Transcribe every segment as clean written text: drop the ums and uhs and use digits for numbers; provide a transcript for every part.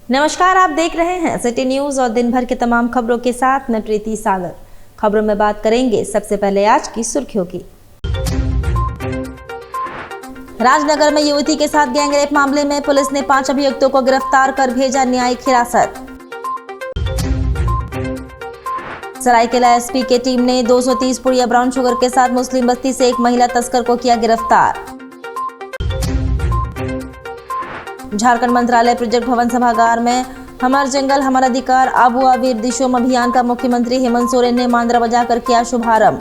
नमस्कार, आप देख रहे हैं सिटी न्यूज और दिन भर के तमाम खबरों के साथ मैं प्रीति सागर। खबरों में बात करेंगे सबसे पहले आज की सुर्खियों की। राजनगर में युवती के साथ गैंगरेप मामले में पुलिस ने 5 अभियुक्तों को गिरफ्तार कर भेजा न्यायिक हिरासत। सरायकेला एसपी की टीम ने 230 पुड़िया ब्राउन शुगर के साथ मुस्लिम बस्ती से एक महिला तस्कर को किया गिरफ्तार। झारखंड मंत्रालय प्रोजेक्ट भवन सभागार में हमार जंगल हमारा अधिकार आबू आबिर दिशोम अभियान का मुख्यमंत्री हेमंत सोरेन ने मांद्रा बजाकर किया शुभारंभ।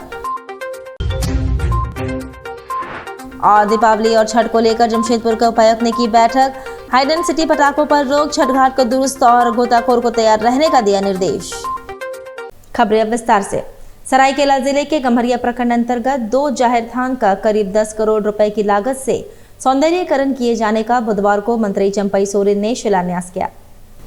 और दीपावली और छठ को लेकर जमशेदपुर के उपायुक्त ने की बैठक। हाइडन सिटी पटाखों पर रोक, छठ घाट को दुरुस्त और गोताखोर को तैयार रहने का दिया निर्देश। खबरें अब विस्तार से। सरायकेला जिले के गम्हरिया प्रखंड अंतर्गत 2 जाहिर थान का करीब 10 करोड़ रुपए की लागत से सौंदर्यीकरण किए जाने का बुधवार को मंत्री चंपई सोरेन ने शिलान्यास किया।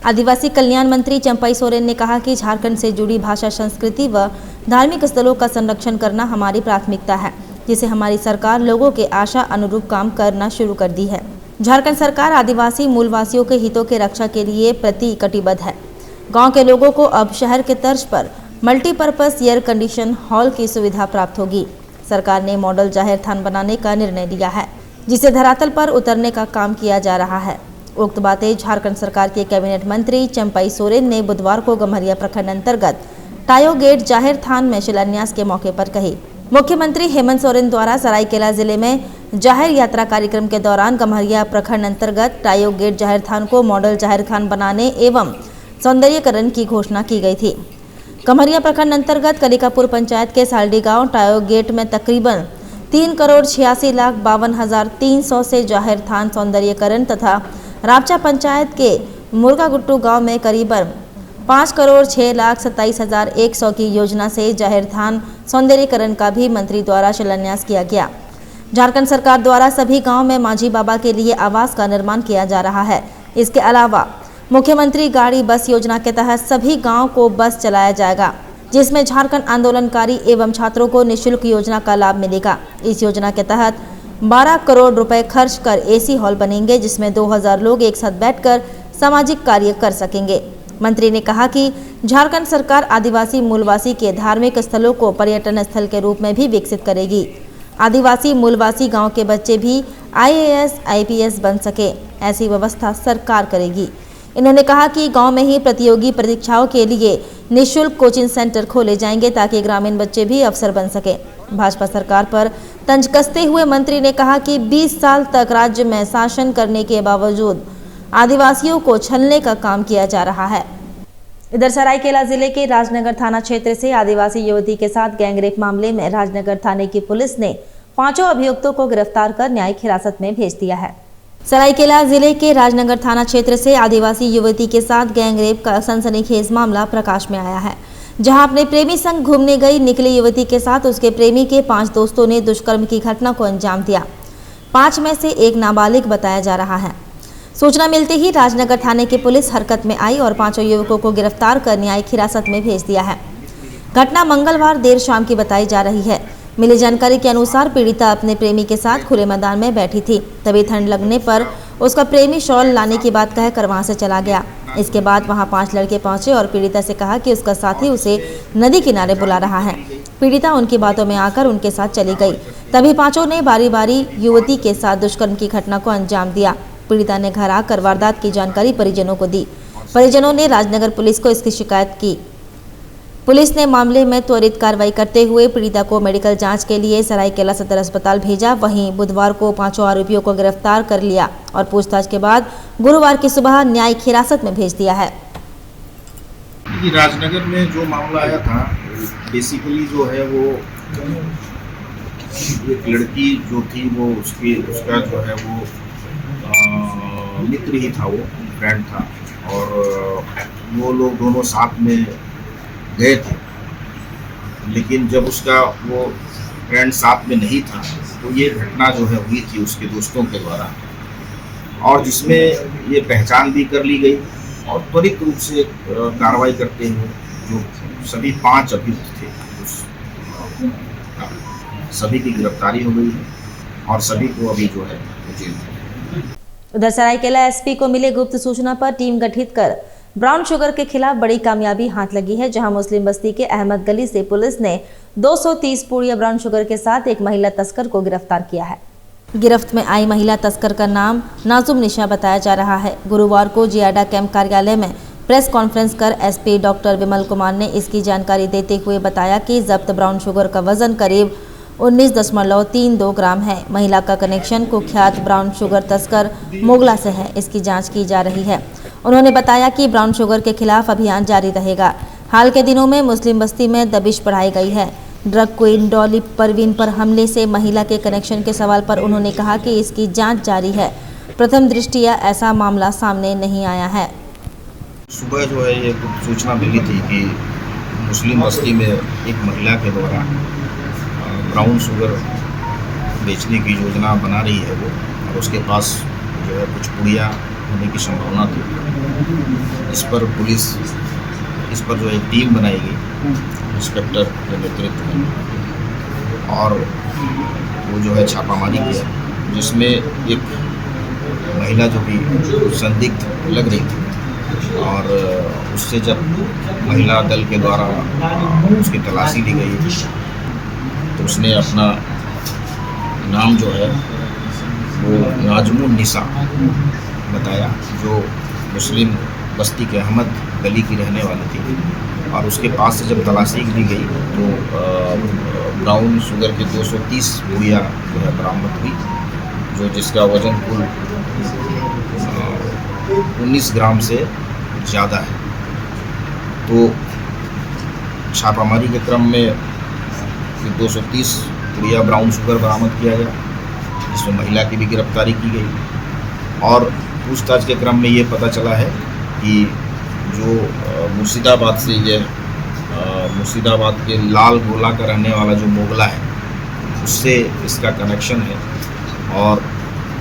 आदिवासी कल्याण मंत्री चंपई सोरेन ने कहा कि झारखंड से जुड़ी भाषा, संस्कृति व धार्मिक स्थलों का संरक्षण करना हमारी प्राथमिकता है, जिसे हमारी सरकार लोगों के आशा अनुरूप काम करना शुरू कर दी है। झारखंड सरकार आदिवासी मूलवासियों के हितों के रक्षा के लिए प्रतिबद्ध है। गाँव के लोगों को अब शहर के तर्ज पर मल्टीपर्पज एयर कंडीशन हॉल की सुविधा प्राप्त होगी। सरकार ने मॉडल जाहिर थान बनाने का निर्णय लिया है, जिसे धरातल पर उतरने का काम किया जा रहा है। उक्त बातें झारखंड सरकार के कैबिनेट मंत्री चंपई सोरेन ने बुधवार को गम्हरिया प्रखंड अंतर्गत टायो गेट जाहिर थान में शिलान्यास के मौके पर कही। मुख्यमंत्री हेमंत सोरेन द्वारा सरायकेला जिले में जाहिर यात्रा कार्यक्रम के दौरान गम्हरिया प्रखंड अंतर्गत टायो गेट जाहिर थान को मॉडल जाहिर थान बनाने एवं सौंदर्यीकरण की घोषणा की गई थी। गम्हरिया प्रखंड अंतर्गत कलिकापुर पंचायत के सालडी गांव टायो गेट में तकरीबन 3,86,52,300 से जाहिर थान सौंदर्यीकरण तथा रापचा पंचायत के मुर्गागुट्टू गांव में करीबन 5,06,27,100 की योजना से जाहिर थान सौंदर्यीकरण का भी मंत्री द्वारा शिलान्यास किया गया। झारखंड सरकार द्वारा सभी गांव में माझी बाबा के लिए आवास का निर्माण किया जा रहा है। इसके अलावा मुख्यमंत्री गाड़ी बस योजना के तहत सभी गाँव को बस चलाया जाएगा, जिसमें झारखंड आंदोलनकारी एवं छात्रों को निःशुल्क योजना का लाभ मिलेगा। इस योजना के तहत 12 करोड़ रुपए खर्च कर एसी हॉल बनेंगे, जिसमें 2000 लोग एक साथ बैठकर सामाजिक कार्य कर सकेंगे। मंत्री ने कहा कि झारखंड सरकार आदिवासी मूलवासी के धार्मिक स्थलों को पर्यटन स्थल के रूप में भी विकसित करेगी। आदिवासी मूलवासी गाँव के बच्चे भी IAS IPS बन सके, ऐसी व्यवस्था सरकार करेगी। इन्होंने कहा कि गांव में ही प्रतियोगी परीक्षाओं के लिए निःशुल्क कोचिंग सेंटर खोले जाएंगे, ताकि ग्रामीण बच्चे भी अफसर बन सके। भाजपा सरकार पर तंज कसते हुए मंत्री ने कहा कि 20 साल तक राज्य में शासन करने के बावजूद आदिवासियों को छलने का काम किया जा रहा है। इधर सरायकेला जिले के राजनगर थाना क्षेत्र से आदिवासी युवती के साथ गैंगरेप मामले में राजनगर थाने की पुलिस ने 5 अभियुक्तों को गिरफ्तार कर न्यायिक हिरासत में भेज दिया है। सरायकेला जिले के राजनगर थाना क्षेत्र से आदिवासी युवती के साथ गैंगरेप का सनसनीखेज मामला प्रकाश में आया है, जहां अपने प्रेमी संग घूमने गई निकली युवती के साथ उसके प्रेमी के 5 दोस्तों ने दुष्कर्म की घटना को अंजाम दिया। 5 में से एक नाबालिग बताया जा रहा है। सूचना मिलते ही राजनगर थाने की पुलिस हरकत में आई और 5 युवकों को गिरफ्तार कर न्यायिक हिरासत में भेज दिया है। घटना मंगलवार देर शाम की बताई जा रही है। मिली जानकारी के अनुसार पीड़िता अपने प्रेमी के साथ खुले मैदान में बैठी थी, तभी ठंड लगने पर उसका प्रेमी शॉल लाने की बात कहकर वहां से चला गया। इसके बाद वहां 5 लड़के पहुंचे और पीड़िता से कहा कि उसका साथी उसे नदी किनारे बुला रहा है। पीड़िता उनकी बातों में आकर उनके साथ चली गई। तभी 5 ने बारी बारी युवती के साथ दुष्कर्म की घटना को अंजाम दिया। पीड़िता ने घर आकर वारदात की जानकारी परिजनों को दी। परिजनों ने राजनगर पुलिस को इसकी शिकायत की। पुलिस ने मामले में त्वरित कार्रवाई करते हुए पीड़िता को मेडिकल जांच के लिए सरायकेला सदर अस्पताल भेजा। वहीं बुधवार को 5 आरोपियों को गिरफ्तार कर लिया और पूछताछ के बाद गुरुवार की सुबह न्यायिक हिरासत में भेज दिया है। राजनगर में जो मामला आया था, बेसिकली जो है वो एक लड़की जो थी वो उसका जो है वो मित्र ही था, वो फ्रेंड था और वो लोग दोनों साथ में गए थे। लेकिन जब उसका वो फ्रेंड साथ में नहीं था तो ये घटना जो है हुई थी उसके दोस्तों के द्वारा, और जिसमें ये पहचान भी कर ली गई और त्वरित रूप से कार्रवाई करते हुए जो सभी 5 अभियुक्त थे सभी की गिरफ्तारी हो गई है और सभी को अभी जो है जेल में। उधर सरायकेला एसपी को मिले गुप्त सूचना पर टीम गठित कर ब्राउन शुगर के खिलाफ बड़ी कामयाबी हाथ लगी है, जहां मुस्लिम बस्ती के अहमद गली से पुलिस ने 230 पुड़िया ब्राउन शुगर के साथ एक महिला तस्कर को गिरफ्तार किया है। गिरफ्त में आई महिला तस्कर का नाम नाजुम निशा बताया जा रहा है। गुरुवार को जियाडा कैंप कार्यालय में प्रेस कॉन्फ्रेंस कर एसपी डॉक्टर विमल कुमार ने इसकी जानकारी देते हुए बताया कि जब्त ब्राउन शुगर का वजन करीब 19.32 ग्राम है। महिला का कनेक्शन कुख्यात ब्राउन शुगर तस्कर मोगला से है। इसकी जांच की जा रही है। उन्होंने बताया कि ब्राउन शुगर के खिलाफ अभियान जारी रहेगा। हाल के दिनों में मुस्लिम बस्ती में दबिश बढ़ाई गई है। ड्रग क्वीन डॉली परवीन पर हमले से महिला के कनेक्शन के सवाल पर उन्होंने कहा कि इसकी जांच जारी है। प्रथम दृष्टया ऐसा मामला सामने नहीं आया है। सुबह जो है ये सूचना मिली थी कि मुस्लिम बस्ती में एक महिला के द्वारा ब्राउन शुगर बेचने की योजना बना रही है वो, और उसके पास जो है कुछ पुड़िया होने की संभावना थी। इस पर पुलिस जो एक टीम बनाई गई इंस्पेक्टर के नेतृत्व में, और वो जो है छापामारी किया, जिसमें एक महिला जो कि संदिग्ध लग रही थी, और उससे जब महिला दल के द्वारा उसकी तलाशी ली गई तो उसने अपना नाम जो है वो नाजुम निशा बताया, जो मुस्लिम बस्ती के अहमद गली की रहने वाली थी। और उसके पास से जब तलाशी ली गई तो ब्राउन शुगर के 230 पुड़िया जो है बरामद हुई, जो जिसका वजन कुल 19 ग्राम से ज़्यादा है। तो छापामारी के क्रम में 230 पुड़िया ब्राउन शुगर बरामद किया गया, जिसमें महिला की भी गिरफ्तारी की गई। और पूछताछ के क्रम में ये पता चला है कि जो मुर्शिदाबाद से मुर्शिदाबाद के लाल गोला का रहने वाला जो मोगला है, उससे इसका कनेक्शन है, और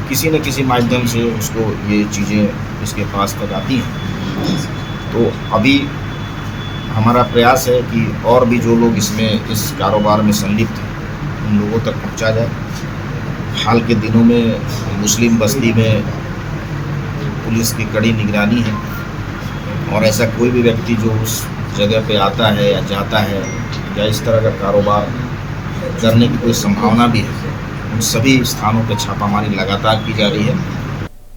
किसी न किसी माध्यम से उसको ये चीज़ें इसके पास तक आती हैं। तो अभी हमारा प्रयास है कि और भी जो लोग इसमें इस कारोबार में संलिप्त हैं उन लोगों तक पहुंचा जाए। हाल के दिनों में मुस्लिम बस्ती में पुलिस की कड़ी निगरानी है, और ऐसा कोई भी व्यक्ति जो उस जगह पे आता है या जाता है या इस तरह का कारोबार करने की कोई संभावना भी है, उन सभी स्थानों पर छापामारी लगातार की जा रही है।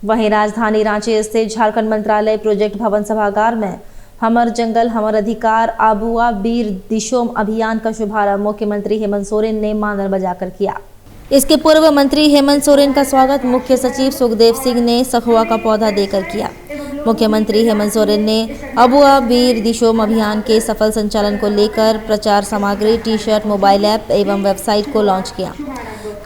वहीं राजधानी रांची स्थित झारखंड मंत्रालय प्रोजेक्ट भवन सभागार में हमर जंगल हमर अधिकार आबुआ बीर दिशोम अभियान का शुभारंभ मुख्यमंत्री हेमंत सोरेन ने मानर बजाकर किया। इसके पूर्व मंत्री हेमंत सोरेन का स्वागत मुख्य सचिव सुखदेव सिंह ने सखुआ का पौधा देकर किया। मुख्यमंत्री हेमंत सोरेन ने आबुआ बीर दिशोम अभियान के सफल संचालन को लेकर प्रचार सामग्री, टी शर्ट, मोबाइल ऐप एवं वेबसाइट को लॉन्च किया।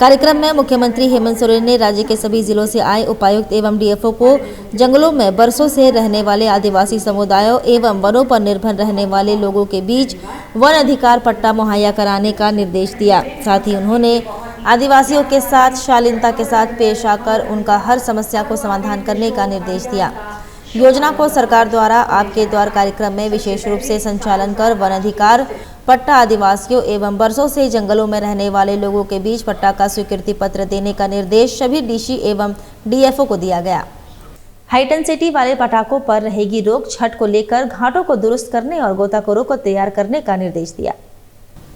कार्यक्रम में मुख्यमंत्री हेमंत सोरेन ने राज्य के सभी जिलों से आए उपायुक्त एवं डीएफओ को जंगलों में बरसों से रहने वाले आदिवासी समुदायों एवं वनों पर निर्भर रहने वाले लोगों के बीच वन अधिकार पट्टा मुहैया कराने का निर्देश दिया। साथ ही उन्होंने आदिवासियों के साथ शालीनता के साथ पेश आकर उनका हर समस्या को समाधान करने का निर्देश दिया। योजना को सरकार द्वारा आपके द्वार कार्यक्रम में विशेष रूप से संचालन कर वन अधिकार पट्टा आदिवासियों एवं बरसों से जंगलों में रहने वाले लोगों के बीच पट्टा का स्वीकृति पत्र देने का निर्देश सभी डीसी एवं डीएफओ को दिया गया। हाई इंटेंसिटी वाले पटाखों पर रहेगी रोक। छठ को लेकर घाटों को दुरुस्त करने और गोताखोरों को तैयार करने का निर्देश दिया।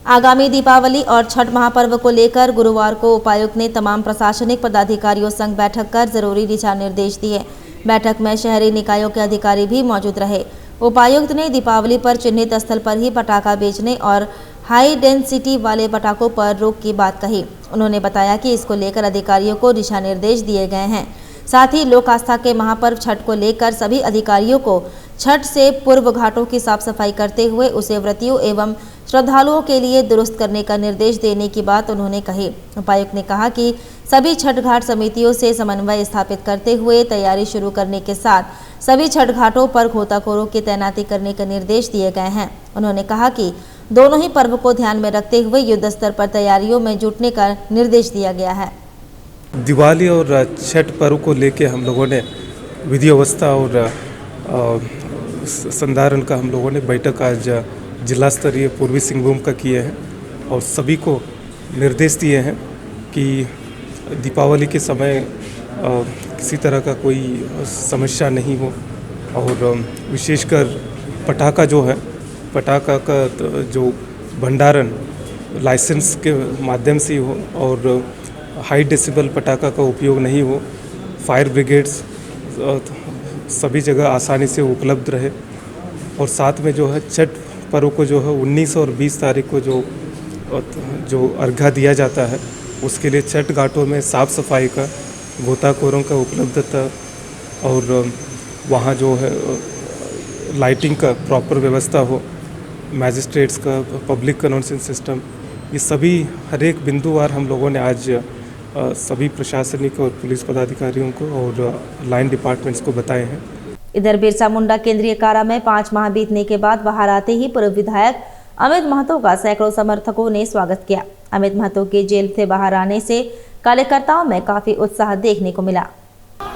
आगामी दीपावली और छठ महापर्व को लेकर गुरुवार को उपायुक्त ने तमाम प्रशासनिक पदाधिकारियों संग बैठक कर जरूरी दिशा निर्देश दिए। बैठक में शहरी निकायों के अधिकारी भी मौजूद रहे। उपायुक्त ने दीपावली पर चिन्हित स्थल पर ही पटाखा बेचने और हाई डेंसिटी वाले पटाखों पर रोक की बात कही। उन्होंने बताया कि इसको लेकर अधिकारियों को दिशा निर्देश दिए गए हैं। साथ ही लोक आस्था के महापर्व छठ को लेकर सभी अधिकारियों को छठ से पूर्व घाटों की साफ सफाई करते हुए उसे व्रतियों एवं श्रद्धालुओं के लिए दुरुस्त करने का निर्देश देने की बात उन्होंने कही। उपायुक्त ने कहा कि सभी छठ घाट समितियों से समन्वय स्थापित करते हुए तैयारी शुरू करने के साथ सभी छठ घाटों पर गोताखोरों की तैनाती करने के निर्देश दिए गए हैं। उन्होंने कहा कि दोनों ही पर्व को ध्यान में रखते हुए युद्ध स्तर पर तैयारियों में जुटने का निर्देश दिया गया है। दिवाली और छठ पर्व को लेके हम लोगों ने विधि अवस्था और संधारण का हम लोगों ने बैठक आज जिला स्तरीय पूर्वी सिंहभूम का किए हैं और सभी को निर्देश दिए हैं कि दीपावली के समय किसी तरह का कोई समस्या नहीं हो और विशेषकर पटाखा जो है, पटाखा का जो भंडारण लाइसेंस के माध्यम से हो और हाई डेसिबल पटाखा का उपयोग नहीं हो, फायर ब्रिगेड्स सभी जगह आसानी से उपलब्ध रहे और साथ में जो है छठ पर्व को जो है 19 और 20 तारीख को जो अर्घ्य दिया जाता है, उसके लिए छठ घाटों में साफ़ सफाई का, गोताखोरों का उपलब्धता और वहाँ जो है लाइटिंग का प्रॉपर व्यवस्था हो, मैजिस्ट्रेट्स का, पब्लिक कन्वेंशन सिस्टम, ये सभी हर एक बिंदुवार हम लोगों ने आज सभी प्रशासनिक और पुलिस पदाधिकारियों को और लाइन डिपार्टमेंट्स को बताए हैं। इधर बिरसा मुंडा केंद्रीय कारा में 5 माह बीतने के बाद बाहर आते ही पूर्व विधायक अमित महतो का सैकड़ों समर्थकों ने स्वागत किया। अमित महतो के जेल से बाहर आने से कार्यकर्ताओं में काफी उत्साह देखने को मिला।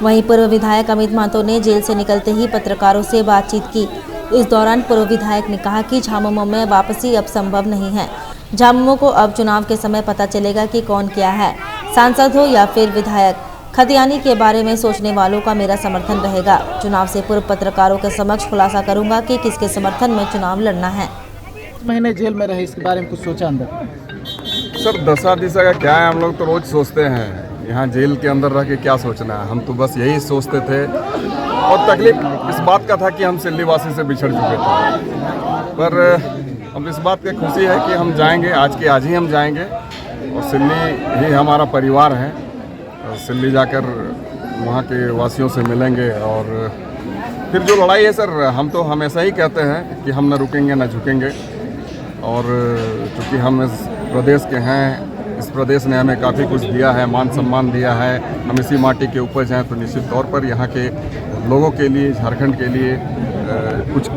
वहीं पूर्व विधायक अमित महतो ने जेल से निकलते ही पत्रकारों से बातचीत की। इस दौरान पूर्व विधायक ने कहा कि झामुमो में वापसी अब संभव नहीं है। झामुमो को अब चुनाव के समय पता चलेगा कि कौन क्या है, सांसद हो या फिर विधायक। खतियानी के बारे में सोचने वालों का मेरा समर्थन रहेगा। चुनाव से पूर्व पत्रकारों के समक्ष खुलासा करूंगा कि किसके समर्थन में चुनाव लड़ना है। महीने जेल में रहे, इसके बारे में कुछ सोचा अंदर? सर दशा दिशा का क्या है, हम लोग तो रोज सोचते हैं। यहाँ जेल के अंदर रह के क्या सोचना है, हम तो बस यही सोचते थे। और तकलीफ इस बात का था कि हम सिल्लीवासी से बिछड़ चुके थे, पर अब इस बात की खुशी है कि हम जाएंगे, आज के आज ही हम जाएंगे और सिल्ली ही हमारा परिवार है। सिल्ली जाकर वहाँ के वासियों से मिलेंगे और फिर जो लड़ाई है सर, हम तो हमेशा ही कहते हैं कि हम न रुकेंगे न झुकेंगे। और चूँकि हम इस प्रदेश के हैं, इस प्रदेश ने हमें काफ़ी कुछ दिया है, मान सम्मान दिया है, हम इसी माटी के उपज हैं, तो निश्चित तौर पर यहाँ के लोगों के लिए, झारखंड के लिए कुछ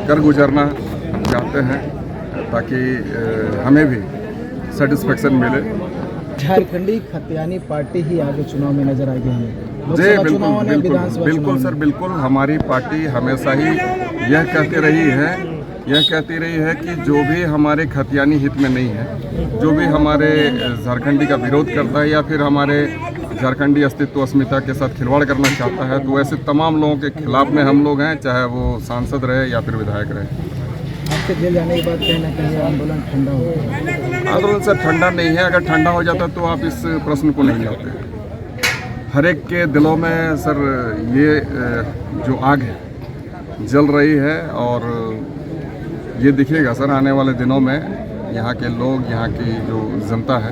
कर गुजरना हम चाहते हैं ताकि हमें भी सेटिस्फेक्शन मिले। झारखंडी खतियानी पार्टी ही आगे चुनाव में नजर आएगी हमें। जी बिल्कुल सर, बिल्कुल। हमारी पार्टी हमेशा ही यह कहती रही है कि जो भी हमारे खतियानी हित में नहीं है, जो भी हमारे झारखंडी का विरोध करता है या फिर हमारे झारखंडी अस्तित्व अस्मिता के साथ खिलवाड़ करना चाहता है, तो ऐसे तमाम लोगों के खिलाफ में हम लोग हैं, चाहे वो सांसद रहे या फिर विधायक रहे। आपके जेल जाने के बाद कहीं ना कहीं आंदोलन ठंडा हो गया? आंदोलन सर ठंडा नहीं है। अगर ठंडा हो जाता तो आप इस प्रश्न को नहीं लाते। हर एक के दिलों में सर ये जो आग है जल रही है और ये दिखेगा सर आने वाले दिनों में। यहाँ के लोग, यहाँ की जो जनता है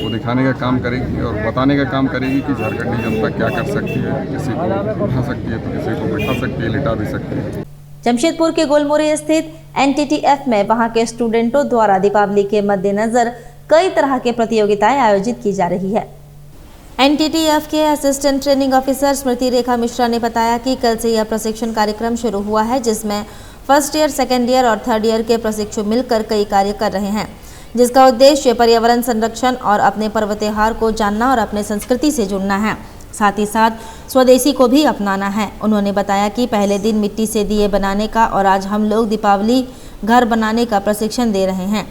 वो दिखाने का काम करेगी और बताने का काम करेगी कि झारखंडी जनता क्या कर सकती है। किसी को उठा सकती है तो किसी को बिठा सकती है, लिटा भी सकती है। जमशेदपुर के गोलमोरी स्थित NTTF में वहां के स्टूडेंटों द्वारा दीपावली के मद्देनजर कई तरह के प्रतियोगिताएं आयोजित की जा रही है। NTTF के असिस्टेंट ट्रेनिंग ऑफिसर स्मृति रेखा मिश्रा ने बताया कि कल से यह प्रशिक्षण कार्यक्रम शुरू हुआ है, जिसमें फर्स्ट ईयर, सेकेंड ईयर और थर्ड ईयर के प्रशिक्षु मिलकर कई कार्य कर रहे हैं, जिसका उद्देश्य पर्यावरण संरक्षण और अपने पर्व त्योहार को जानना और अपने संस्कृति से जुड़ना है, साथ ही साथ स्वदेशी को भी अपनाना है। उन्होंने बताया कि पहले दिन मिट्टी से दिए बनाने का और आज हम लोग दीपावली घर बनाने का प्रशिक्षण दे रहे हैं।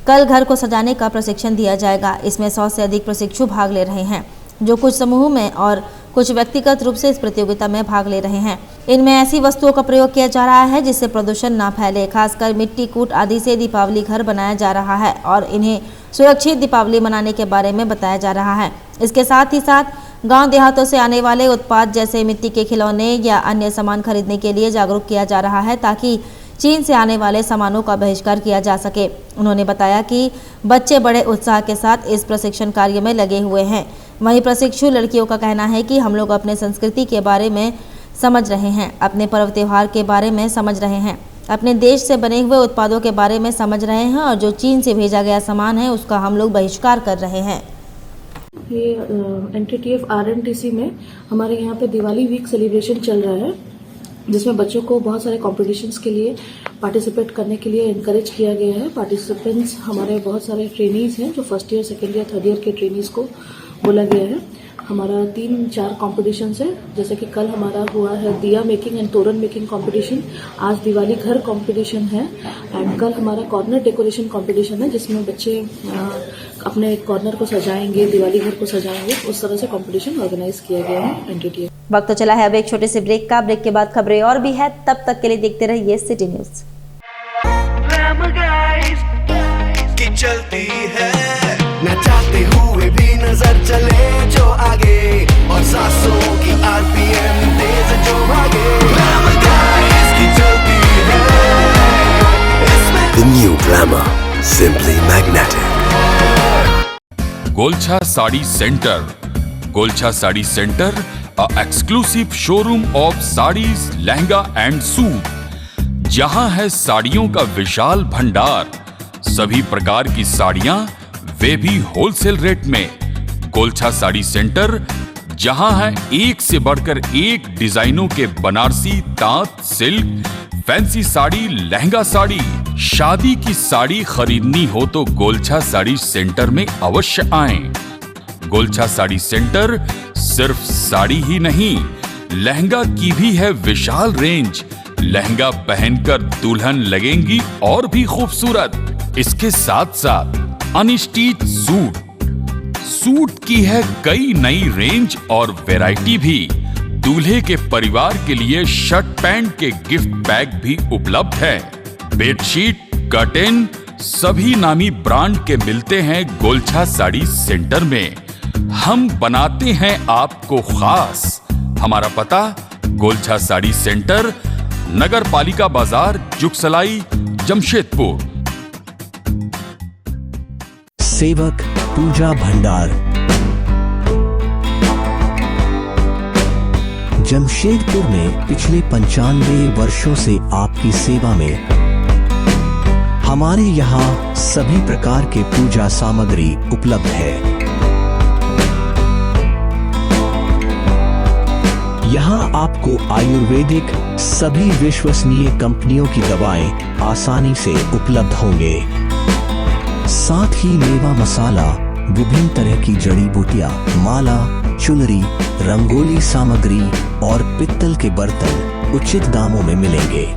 कल घर को सजाने का प्रशिक्षण दिया जाएगा। इसमें 100 से अधिक प्रशिक्षु भाग ले रहे हैं, जो कुछ समूह में और कुछ व्यक्तिगत रूप से इस प्रतियोगिता में भाग ले रहे हैं। इनमें ऐसी वस्तुओं का प्रयोग किया जा रहा है जिससे प्रदूषण ना फैले। खासकर मिट्टी कूट आदि से दीपावली घर बनाया जा रहा है और इन्हें सुरक्षित दीपावली मनाने के बारे में बताया जा रहा है। इसके साथ ही साथ गांव देहातों से आने वाले उत्पाद जैसे मिट्टी के खिलौने या अन्य सामान खरीदने के लिए जागरूक किया जा रहा है, ताकि चीन से आने वाले सामानों का बहिष्कार किया जा सके। उन्होंने बताया कि बच्चे बड़े उत्साह के साथ इस प्रशिक्षण कार्य में लगे हुए हैं। वहीं प्रशिक्षु लड़कियों का कहना है कि हम लोग अपने संस्कृति के बारे में समझ रहे हैं, अपने पर्व त्योहार के बारे में समझ रहे हैं, अपने देश से बने हुए उत्पादों के बारे में समझ रहे हैं और जो चीन से भेजा गया सामान है उसका हम लोग बहिष्कार कर रहे हैं। ये NTTF RNTC में हमारे यहाँ पे दिवाली वीक सेलिब्रेशन चल रहा है, जिसमें बच्चों को बहुत सारे कॉम्पिटिशन्स के लिए पार्टिसिपेट करने के लिए इनकरेज किया गया है। पार्टिसिपेंट्स हमारे बहुत सारे ट्रेनीज हैं, जो first year, second year, third year के ट्रेनीज को बोला गया है। हमारा 3-4 कॉम्पिटिशन्स है, जैसे कि कल हमारा हुआ है दिया मेकिंग एंड तोरण मेकिंग कॉम्पिटिशन, आज दिवाली घर कॉम्पिटिशन है एंड कल हमारा कॉर्नर डेकोरेशन कॉम्पिटिशन है, जिसमें बच्चे अपने कॉर्नर को सजाएंगे, दिवाली घर को सजाएंगे, उस तरह से कंपटीशन ऑर्गेनाइज किया गया है एनटीटीएफ। वक्त तो चला है अब एक छोटे से ब्रेक का। ब्रेक के बाद खबरें और भी है, तब तक के लिए देखते रहिए सिटी न्यूज। चलती है न चाहते हुए भी नजर चले जो आगे, और सांसों की आरपीएम तेज जो भागे, इसकी चलती है इसमें। The new glamour, simply magnetic. Golchha sari centre. Golchha sari centre, a exclusive showroom of sarees, lehenga and suit. जहां है साड़ियों का विशाल भंडार, सभी प्रकार की साड़ियां, वे भी होलसेल रेट में। गोलछा साड़ी सेंटर, जहां है एक से बढ़कर एक डिजाइनों के बनारसी, तांत, सिल्क, फैंसी साड़ी, लहंगा साड़ी। शादी की साड़ी खरीदनी हो तो गोलछा साड़ी सेंटर में अवश्य आएं। गोलछा साड़ी सेंटर सिर्फ साड़ी ही नहीं, लहंगा की भी है विशाल रेंज। लहंगा पहनकर दुल्हन लगेंगी और भी खूबसूरत। इसके साथ साथ अनस्टिच सूट की है कई नई रेंज और वैरायटी भी। दूल्हे के परिवार के लिए शर्ट पैंट के गिफ्ट बैग भी उपलब्ध है। बेडशीट, कर्टेन सभी नामी ब्रांड के मिलते हैं गोलछा साड़ी सेंटर में। हम बनाते हैं आपको खास। हमारा पता गोलछा साड़ी सेंटर, नगर पालिका बाजार, जुगसलाई, जमशेदपुर। सेवक पूजा भंडार, जमशेदपुर में पिछले 95 वर्षों से आपकी सेवा में। हमारे यहाँ सभी प्रकार के पूजा सामग्री उपलब्ध है। यहाँ आपको आयुर्वेदिक सभी विश्वसनीय कंपनियों की दवाएं आसानी से उपलब्ध होंगे। साथ ही मेवा मसाला, विभिन्न तरह की जड़ी बूटियां, माला, चुनरी, रंगोली सामग्री और पित्तल के बर्तन उचित दामों में मिलेंगे।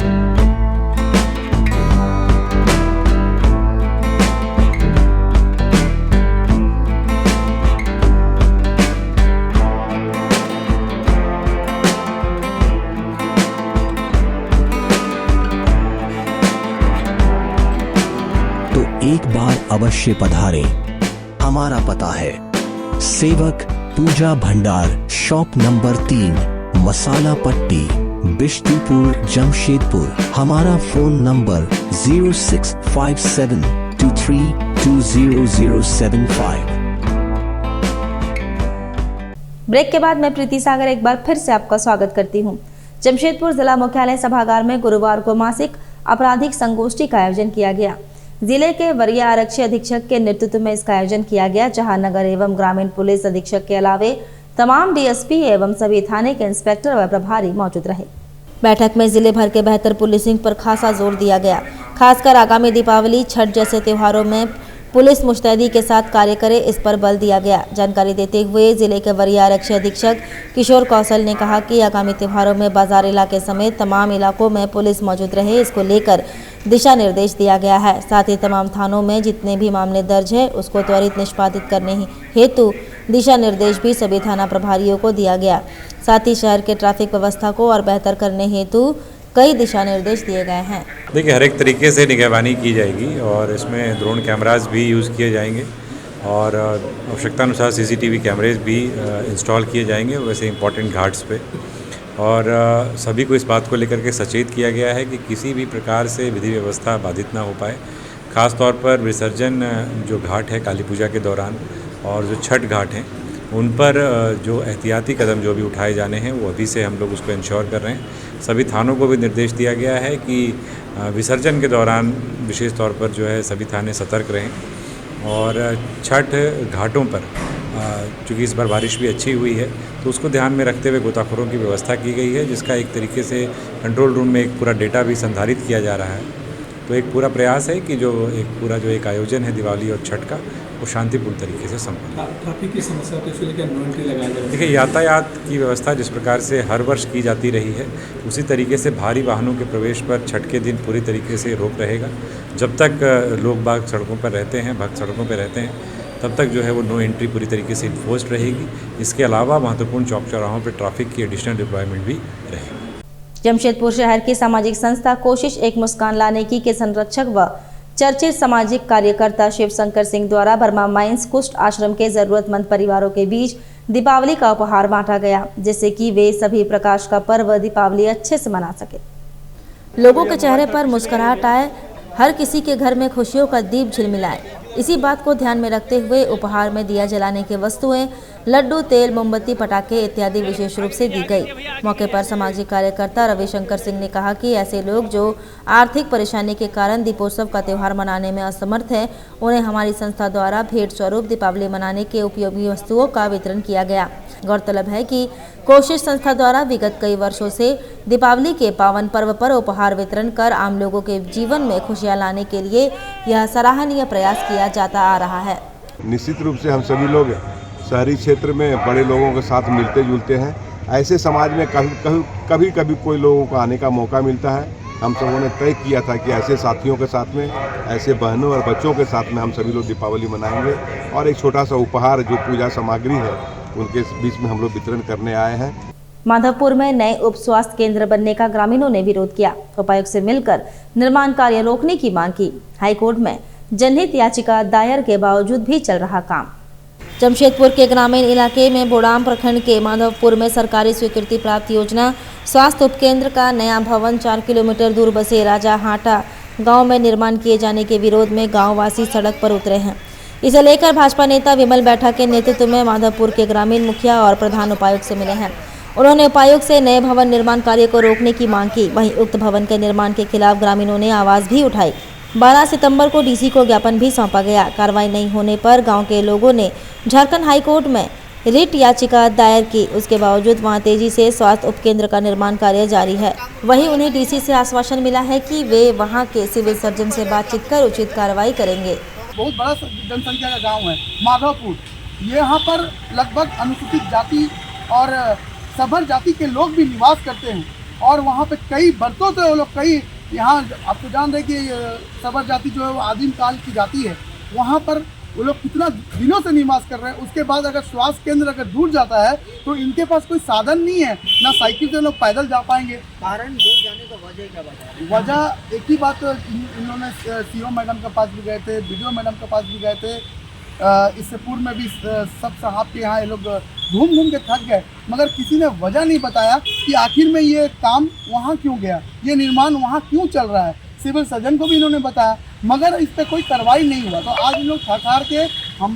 एक बार अवश्य पधारें। हमारा पता है सेवक पूजा भंडार, शॉप नंबर 3, मसाला पट्टी, बिष्टुपुर, जमशेदपुर। हमारा फोन नंबर 065723200075। ब्रेक के बाद मैं प्रीति सागर एक बार फिर से आपका स्वागत करती हूं। जमशेदपुर जिला मुख्यालय सभागार में गुरुवार को मासिक आपराधिक संगोष्ठी का आयोजन किया गया। जिले के वरीय आरक्षी अधीक्षक के नेतृत्व में इसका आयोजन किया गया, जहां नगर एवं ग्रामीण पुलिस अधीक्षक के अलावे तमाम डीएसपी एवं सभी थाने के इंस्पेक्टर व प्रभारी मौजूद रहे। बैठक में जिले भर के बेहतर पुलिसिंग पर खासा जोर दिया गया। खासकर आगामी दीपावली, छठ जैसे त्योहारों में पुलिस मुस्तैदी के साथ कार्य करे, इस पर बल दिया गया। जानकारी देते हुए जिले के वरीय आरक्षी अधीक्षक किशोर कौशल ने कहा कि आगामी त्योहारों में बाजार इलाके समेत तमाम इलाकों में पुलिस मौजूद रहे, इसको लेकर दिशा निर्देश दिया गया है। साथ ही तमाम थानों में जितने भी मामले दर्ज है उसको त्वरित निष्पादित करने हेतु दिशा निर्देश भी सभी थाना प्रभारियों को दिया गया। साथ ही शहर के ट्रैफिक व्यवस्था को और बेहतर करने हेतु कई दिशा निर्देश दिए गए हैं। देखिए, हर एक तरीके से निगरानी की जाएगी और इसमें ड्रोन कैमरास भी यूज़ किए जाएंगे और आवश्यकता अनुसार सीसीटीवी कैमरेज भी इंस्टॉल किए जाएंगे वैसे इंपॉर्टेंट घाट्स पे। और सभी को इस बात को लेकर के सचेत किया गया है कि किसी भी प्रकार से विधि व्यवस्था बाधित ना हो पाए। ख़ास तौर पर विसर्जन जो घाट है काली पूजा के दौरान और जो छठ घाट हैं उन पर जो एहतियाती कदम जो भी उठाए जाने हैं वो अभी से हम लोग उसको इंश्योर कर रहे हैं। सभी थानों को भी निर्देश दिया गया है कि विसर्जन के दौरान विशेष तौर पर जो है सभी थाने सतर्क रहें और छठ घाटों पर चूँकि इस बार बारिश भी अच्छी हुई है तो उसको ध्यान में रखते हुए गोताखोरों की व्यवस्था की गई है, जिसका एक तरीके से कंट्रोल रूम में एक पूरा डेटा भी संधारित किया जा रहा है। तो एक पूरा प्रयास है कि जो एक आयोजन है दिवाली और छठ का वो शांतिपूर्ण तरीके से संपन्न। ट्रैफिक की समस्या को इसको लेकर इन्वेंटरी लगाया जाए। देखिए, यातायात की व्यवस्था जिस प्रकार से हर वर्ष की जाती रही है उसी तरीके से भारी वाहनों के प्रवेश पर छठ के दिन पूरी तरीके से रोक रहेगा। जब तक लोग बाग सड़कों पर रहते हैं, भक्त सड़कों पर रहते हैं, तब तक जो है वो नो एंट्री पूरी तरीके से इन्फोर्स्ड रहेगी। इसके अलावा महत्वपूर्ण चौक चौराहों पर ट्रैफिक की एडिशनल डिप्लॉयमेंट भी रहेगी। जमशेदपुर शहर की सामाजिक संस्था कोशिश एक मुस्कान लाने की के संरक्षक व चर्चित सामाजिक कार्यकर्ता शिव शंकर सिंह द्वारा बर्मा माइंस कुष्ठ आश्रम के जरूरतमंद परिवारों के बीच दीपावली का उपहार बांटा गया, जिससे कि वे सभी प्रकाश का पर्व दीपावली अच्छे से मना सके। लोगों के चेहरे पर मुस्कुराहट आए, हर किसी के घर में खुशियों का दीप झिलमिलाए। इसी बात को ध्यान में रखते हुए उपहार में दिया जलाने की वस्तुएं, लड्डू, तेल, मोमबत्ती, पटाखे इत्यादि विशेष रूप से दी गई। मौके पर सामाजिक कार्यकर्ता रविशंकर सिंह ने कहा कि ऐसे लोग जो आर्थिक परेशानी के कारण दीपोत्सव का त्यौहार मनाने में असमर्थ हैं, उन्हें हमारी संस्था द्वारा भेंट स्वरूप दीपावली मनाने के उपयोगी वस्तुओं का वितरण किया गया। गौरतलब है कि कोशिश संस्था द्वारा विगत कई वर्षों से दीपावली के पावन पर्व पर उपहार वितरण कर आम लोगों के जीवन में खुशियां लाने के लिए यह सराहनीय प्रयास किया जाता आ रहा है। निश्चित रूप से हम सभी लोग शहरी क्षेत्र में बड़े लोगों के साथ मिलते जुलते हैं। ऐसे समाज में कभी कोई लोगों को आने का मौका मिलता है। हम सबों ने तय किया था कि ऐसे साथियों के साथ में, ऐसे बहनों और बच्चों के साथ में हम सभी लोग दीपावली मनाएंगे और एक छोटा सा उपहार जो पूजा सामग्री है उनके बीच में हम लोग वितरण करने आए हैं। माधवपुर में नए उप स्वास्थ्य केंद्र बनने का ग्रामीणों ने विरोध किया। उपायुक्त से मिलकर निर्माण कार्य रोकने की मांग की। हाईकोर्ट में जनहित याचिका दायर के बावजूद भी चल रहा काम। जमशेदपुर के ग्रामीण इलाके में बोड़ाम प्रखंड के माधवपुर में सरकारी स्वीकृति प्राप्त योजना स्वास्थ्य उपकेंद्र का नया भवन 4 किलोमीटर दूर बसे राजा हाटा गांव में निर्माण किए जाने के विरोध में गांववासी सड़क पर उतरे हैं। इसे लेकर भाजपा नेता विमल बैठा के नेतृत्व में माधवपुर के ग्रामीण मुखिया और प्रधान उपायुक्त से मिले हैं। उन्होंने उपायुक्त से नए भवन निर्माण कार्य को रोकने की मांग की। वहीं उक्त भवन के निर्माण के खिलाफ ग्रामीणों ने आवाज भी उठाई। 12 सितंबर को डीसी को ज्ञापन भी सौंपा गया। कार्रवाई नहीं होने पर गांव के लोगों ने झारखंड हाईकोर्ट में रिट याचिका दायर की। उसके बावजूद वहां तेजी से स्वास्थ्य उपकेंद्र का निर्माण कार्य जारी है। वहीं उन्हें डीसी से आश्वासन मिला है कि वे वहां के सिविल सर्जन से बातचीत कर उचित कार्रवाई करेंगे। बहुत बड़ा जनसंख्या का गांव है माधवपुर। यहाँ पर लगभग अनुसूचित जाति और सभर जाति के लोग भी निवास करते हैं और वहाँ पे कई बरसों से वो लोग कई यहाँ आप तो जान रहे कि सभर जाति जो है वो आदिम काल की जाति है। वहाँ पर वो लोग कितना दिनों से निवास कर रहे हैं। उसके बाद अगर स्वास्थ्य केंद्र अगर दूर जाता है तो इनके पास कोई साधन नहीं है, ना साइकिल से लोग पैदल जा पाएंगे। कारण दूर जाने का वजह क्या बताया? वजह एक ही बात, इन्होंने सीओ मैडम के पास भी गए थे, बीडीओ मैडम के पास भी गए थे, इससे पूर्व में भी सब साहब के यहाँ ये लोग घूम के थक गए, मगर किसी ने वजह नहीं बताया कि आखिर में ये काम वहाँ क्यों गया, ये निर्माण वहाँ क्यों चल रहा है। सिविल सर्जन को भी इन्होंने बताया मगर इस पर कोई कार्रवाई नहीं हुआ। तो आज इन लोग थक के हम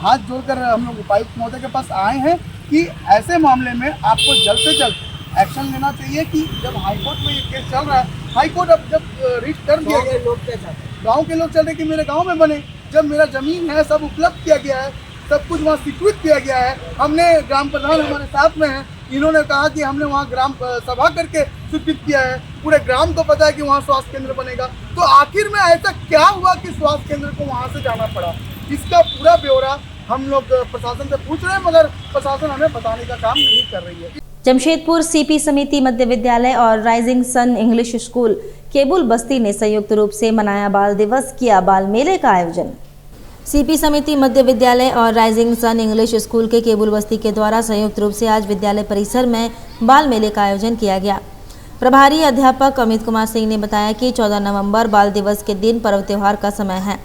हाथ जोड़कर हम लोग उपायुक्त महोदय के पास आए हैं कि ऐसे मामले में आपको जल्द से जल्द एक्शन लेना चाहिए कि जब हाईकोर्ट में ये केस चल रहा है, हाईकोर्ट अब जब रिट कर दिया गया, लोग क्या चाहते हैं, गाँव के लोग चाह रहे कि मेरे गाँव में बने, जब मेरा ज़मीन है सब उपलब्ध किया गया है, सब कुछ वहाँ स्वीकृत किया गया है। हमने ग्राम प्रधान हमारे साथ में हैं, इन्होंने कहा कि हमने वहाँ ग्राम सभा करके स्वीकृत किया है, पूरे ग्राम को पता है कि वहाँ स्वास्थ्य केंद्र बनेगा। तो आखिर में ऐसा क्या हुआ कि स्वास्थ्य केंद्र को वहाँ से जाना पड़ा? इसका पूरा ब्यौरा हम लोग प्रशासन से पूछ रहे हैं मगर प्रशासन हमें बताने का काम नहीं कर रही है। जमशेदपुर सीपी समिति मध्य विद्यालय और Rising Sun English School Kebul Basti ने संयुक्त रूप से मनाया बाल दिवस, किया बाल मेले का आयोजन। सीपी समिति मध्य विद्यालय और राइजिंग सन इंग्लिश स्कूल के केबुल बस्ती के द्वारा संयुक्त रूप से आज विद्यालय परिसर में बाल मेले का आयोजन किया गया। प्रभारी अध्यापक अमित कुमार सिंह ने बताया कि 14 नवंबर बाल दिवस के दिन पर्व त्योहार का समय है,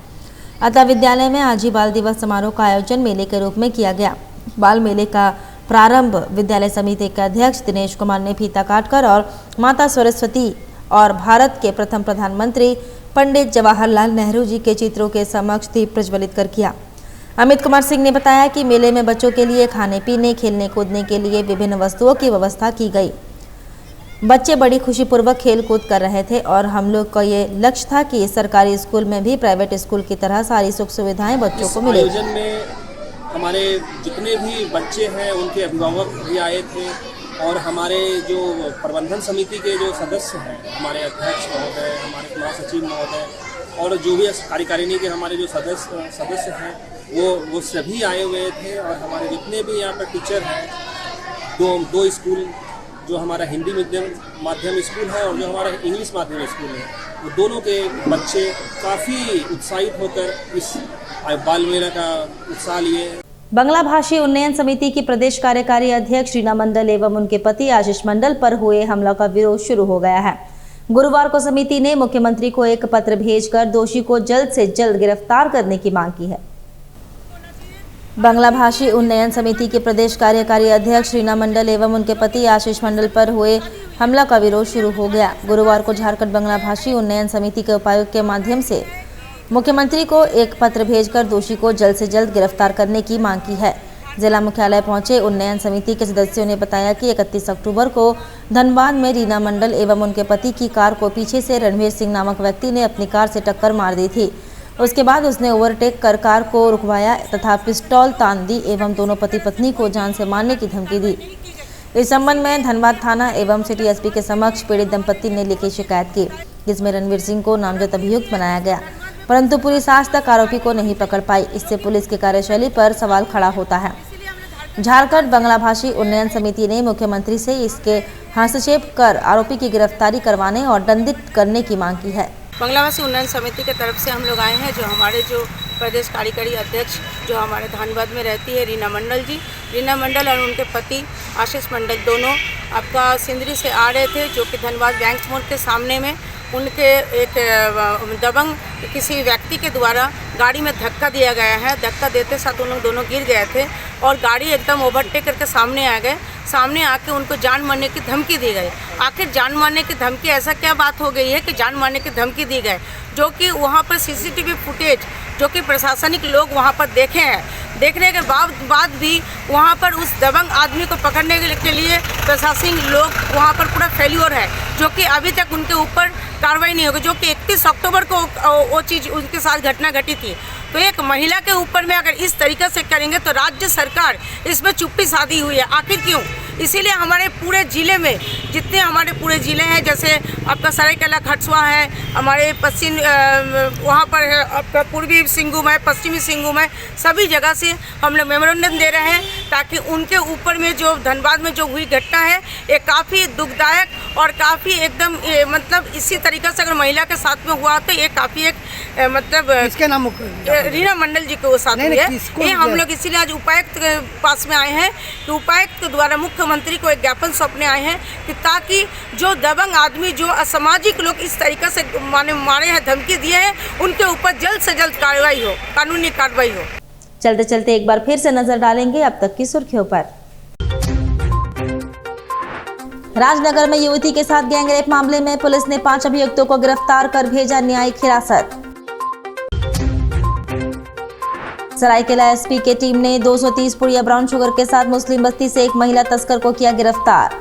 अतः विद्यालय में आज ही बाल दिवस समारोह का आयोजन मेले के रूप में किया गया। बाल मेले का प्रारंभ विद्यालय समिति के अध्यक्ष दिनेश कुमार ने फीता काटकर और माता सरस्वती और भारत के प्रथम प्रधानमंत्री पंडित जवाहरलाल नेहरू जी के चित्रों के समक्ष दीप प्रज्वलित कर किया। अमित कुमार सिंह ने बताया कि मेले में बच्चों के लिए खाने पीने, खेलने कूदने के लिए विभिन्न वस्तुओं की व्यवस्था की गई। बच्चे बड़ी खुशीपूर्वक खेल कूद कर रहे थे और हम लोग का ये लक्ष्य था कि सरकारी स्कूल में भी प्राइवेट स्कूल की तरह सारी सुख सुविधाएं बच्चों को मिले। आयोजन में हमारे जितने भी बच्चे हैं उनके अभिभावक भी आए थे और हमारे जो प्रबंधन समिति के जो सदस्य हैं, हमारे अध्यक्ष महोदय, हमारे महासचिव महोदय और जो भी कार्यकारिणी के हमारे जो सदस्य हैं वो सभी आए हुए थे। और हमारे जितने भी यहाँ पर टीचर हैं, दो स्कूल, जो हमारा हिंदी माध्यम स्कूल है और जो हमारा इंग्लिश माध्यम स्कूल है, वो दोनों के बच्चे काफ़ी उत्साहित होकर इस बाल मेला का उत्साह लिए। बंगला भाषी उन्नयन समिति की प्रदेश कार्यकारी अध्यक्ष रीना मंडल एवं उनके पति आशीष मंडल पर हुए हमला का विरोध शुरू हो गया है। गुरुवार को समिति ने मुख्यमंत्री को एक पत्र भेजकर दोषी को जल्द से जल्द गिरफ्तार करने की मांग की है। बंगला भाषी उन्नयन समिति के प्रदेश कार्यकारी अध्यक्ष रीना मंडल एवं उनके पति आशीष मंडल पर हुए हमला का विरोध शुरू हो गया। गुरुवार को झारखंड बंगला भाषी उन्नयन समिति के उपायुक्त के माध्यम से मुख्यमंत्री को एक पत्र भेजकर दोषी को जल्द से जल्द गिरफ्तार करने की मांग की है। जिला मुख्यालय पहुंचे उन्नयन समिति के सदस्यों ने बताया कि 31 अक्टूबर को धनबाद में रीना मंडल एवं उनके पति की कार को पीछे से रणवीर सिंह नामक व्यक्ति ने अपनी कार से टक्कर मार दी थी। उसके बाद उसने ओवरटेक कर कार को रुकवाया तथा पिस्तौल तान दी एवं दोनों पति पत्नी को जान से मारने की धमकी दी। इस संबंध में धनबाद थाना एवं सिटी एसपी के समक्ष पीड़ित दंपति ने लिखी शिकायत की, जिसमें रणवीर सिंह को नामजद अभियुक्त बनाया गया, परंतु पुलिस आज तक आरोपी को नहीं पकड़ पाई। इससे पुलिस की कार्यशैली पर सवाल खड़ा होता है। झारखंड बंगला भाषी उन्नयन समिति ने मुख्यमंत्री से इसके हस्तक्षेप कर आरोपी की गिरफ्तारी करवाने और दंडित करने की मांग की है। बंगला भाषी उन्नयन समिति के तरफ से हम लोग आए हैं, जो हमारे जो प्रदेश कार्यकारी अध्यक्ष जो हमारे धनबाद में रहती है रीना मंडल और उनके पति आशीष मंडल दोनों आपका सिंदरी से आ रहे थे, जो कि धनबाद बैंक मोड़ के सामने में उनके एक दबंग किसी व्यक्ति के द्वारा गाड़ी में धक्का दिया गया है। धक्का देते साथ उन लोग दोनों गिर गए थे और गाड़ी एकदम ओवरटेक करके सामने आ गए। सामने आके उनको जान मारने की धमकी दी गई। आखिर जान मारने की धमकी ऐसा क्या बात हो गई है कि जान मारने की धमकी दी गई, जो कि वहाँ पर सीसीटीवी फुटेज जो कि प्रशासनिक लोग वहाँ पर देखे हैं, देखने के बाद भी वहाँ पर उस दबंग आदमी को पकड़ने के लिए प्रशासनिक लोग वहाँ पर पूरा फेल्योर है, जो कि अभी तक उनके ऊपर कार्रवाई नहीं होगी, जो कि 31 अक्टूबर को वो चीज़ उनके साथ घटना घटी थी। तो एक महिला के ऊपर में अगर इस तरीके से करेंगे तो राज्य सरकार इसमें चुप्पी साधी हुई है। आखिर क्यों? इसीलिए हमारे पूरे ज़िले में जितने हमारे पूरे ज़िले हैं, जैसे आपका सरायकेला खरसुआ है, हमारे पश्चिम वहाँ पर है आपका पूर्वी सिंहभूम है, पश्चिमी सिंहभूम है, सभी जगह से हम लोग मेमोरेंडम दे रहे हैं ताकि उनके ऊपर में जो धनबाद में जो हुई घटना है ये काफ़ी दुखदायक और काफ़ी एकदम मतलब इसी तरीके से अगर महिला के साथ में हुआ तो ये काफ़ी एक मतलब इसके नाम रीना मंडल जी को साथ में ये हम लोग इसीलिए आज उपायुक्त के पास में आए हैं कि उपायुक्त के द्वारा मुख्यमंत्री को एक ज्ञापन सौंपने आए हैं कि ताकि जो दबंग आदमी जो असामाजिक लोग इस तरीके से मारे हैं, धमकी दिए हैं, उनके ऊपर जल्द से जल्द कार्रवाई हो, कानूनी कार्रवाई हो। चलते चलते एक बार फिर से नजर डालेंगे अब तक की सुर्खियों पर। राजनगर में युवती के साथ गैंगरेप मामले में पुलिस ने 5 अभियुक्तों को गिरफ्तार कर भेजा न्यायिक हिरासत। सरायकेला एसपी के टीम ने 230 पुड़िया ब्राउन शुगर के साथ मुस्लिम बस्ती से एक महिला तस्कर को किया गिरफ्तार।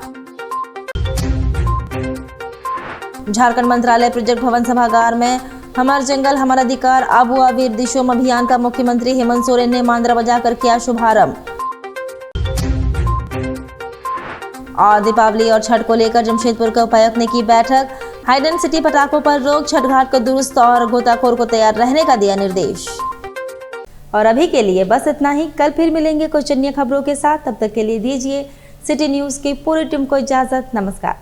झारखंड मंत्रालय प्रोजेक्ट भवन सभागार में हमार जंगल हमारा अधिकार आबू आबिर दिशोम अभियान का मुख्यमंत्री हेमंत सोरेन ने मांद्रा बजाकर किया शुभारंभ। और दीपावली और छठ को लेकर जमशेदपुर के उपायुक्त ने की बैठक। हाइडन सिटी पटाखों पर रोक, छठ घाट को दुरुस्त और गोताखोर को तैयार रहने का दिया निर्देश। और अभी के लिए बस इतना ही। कल फिर मिलेंगे कुछ अन्य खबरों के साथ। तब तक के लिए दीजिए सिटी न्यूज़ की पूरी टीम को इजाजत। नमस्कार।